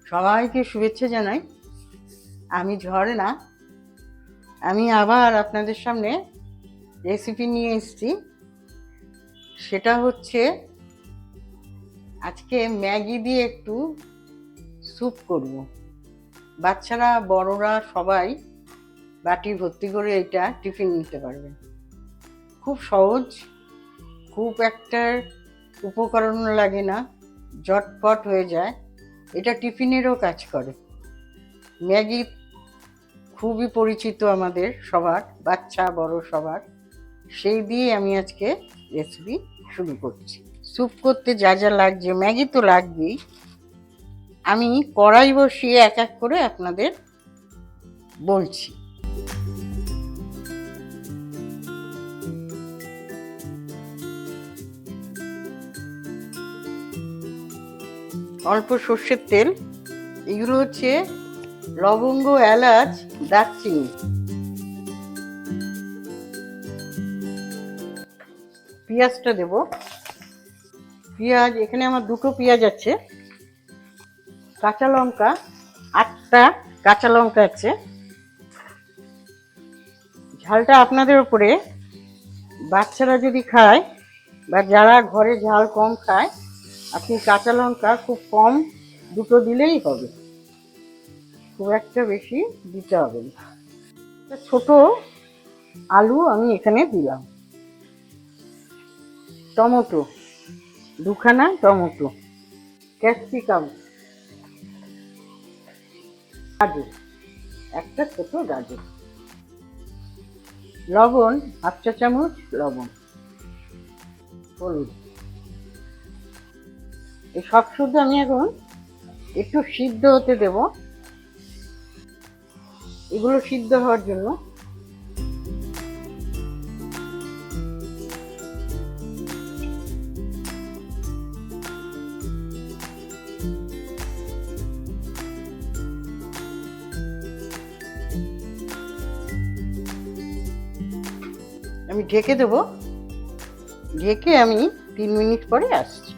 সবাইকে শুভেচ্ছা জানাই। আমি ঝর্ণা। আমি আবার আপনাদের সামনে রেসিপি নিয়ে এসেছি। সেটা হচ্ছে আজকে ম্যাগি দিয়ে একটু স্যুপ করব। বাচ্চারা বড়রা সবাই বাটি ভর্তি করে এটা টিফিন নিতে পারবে। খুব সহজ, খুব একটা উপকরণ লাগে না, ঝটপট হয়ে যায়। এটা টিফিনেরও কাজ করে। ম্যাগি খুবই পরিচিত আমাদের সবার, বাচ্চা বড় সবার। সেই দিয়ে আমি আজকে রেসিপি শুরু করছি। স্যুপ করতে যা যা লাগছে, ম্যাগি তো লাগবেই। আমি কড়াই বসিয়ে এক এক করে আপনাদের বলছি। অল্প সর্ষের তেল, এগুলো হচ্ছে লবঙ্গ, এলাচ, দারচিনি। পেঁয়াজটা দেব। পেঁয়াজ এখানে আমার 2টো পেঁয়াজ আছে। কাঁচা লঙ্কা 8টা কাঁচা লঙ্কা আছে। ঝালটা আপনাদের উপরে। বাচ্চারা যদি খায় বা যারা ঘরে ঝাল কম খায়, আপনি কাঁচা লঙ্কা খুব কম 2টো দিলেই হবে, খুব একটা বেশি দিতে হবে না। ছোট আলু আমি এখানে দিলাম। টমেটো 2খানা, টমেটো, ক্যাপসিকাম, গাজর, একটা ছোট গাজর, লবণ 1/2 চা চামচ লবণ, হলুদ। এই সব শুদ্ধ আমি এখন একটু সিদ্ধ হতে দেব। এগুলো সিদ্ধ হওয়ার জন্য আমি ঢেকে দেব। ঢেকে আমি 3 মিনিট পরে আসছি।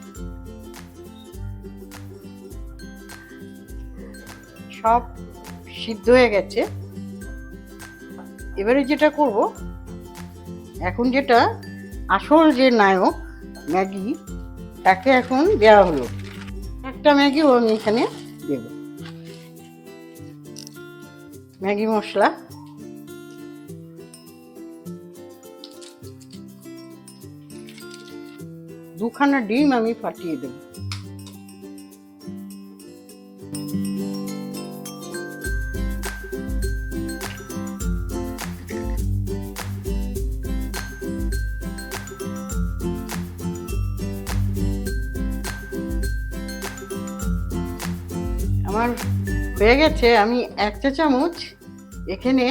সব সিদ্ধ হয়ে গেছে। এবারে যেটা করব, এখন যেটা আসল যে নায়ক ম্যাগি, তাকে এখন দেওয়া হলো। একটা ম্যাগিও আমি এখানে দেব। ম্যাগি মশলা, দুখানা ডিম আমি ফাটিয়ে দেব। আমার হয়ে গেছে। আমি 1 চা চামচ এখানে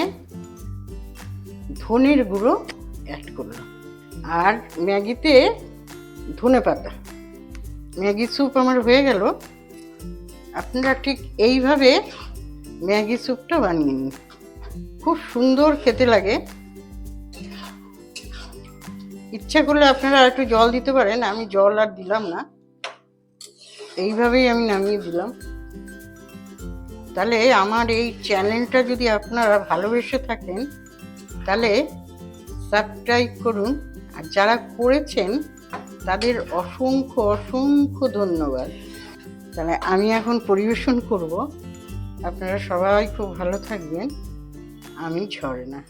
ধনের গুঁড়ো অ্যাড করলাম, আর ম্যাগিতে ধনে পাতা। ম্যাগি স্যুপ আমার হয়ে গেল। আপনারা ঠিক এইভাবে ম্যাগি স্যুপটা বানিয়ে নিন, খুব সুন্দর খেতে লাগে। ইচ্ছা করলে আপনারা একটু জল দিতে পারেন, আমি জল আর দিলাম না, এইভাবেই আমি নামিয়ে দিলাম। তাহলে আমার এই চ্যানেলটা যদি আপনারা ভালোবেসে থাকেন, তাহলে সাবস্ক্রাইব করুন। আর যারা করেছেন তাদের অসংখ্য অসংখ্য ধন্যবাদ। তাহলে আমি এখন পরিবেশন করব। আপনারা সবাই খুব ভালো থাকবেন। আমি ঝর্ণা।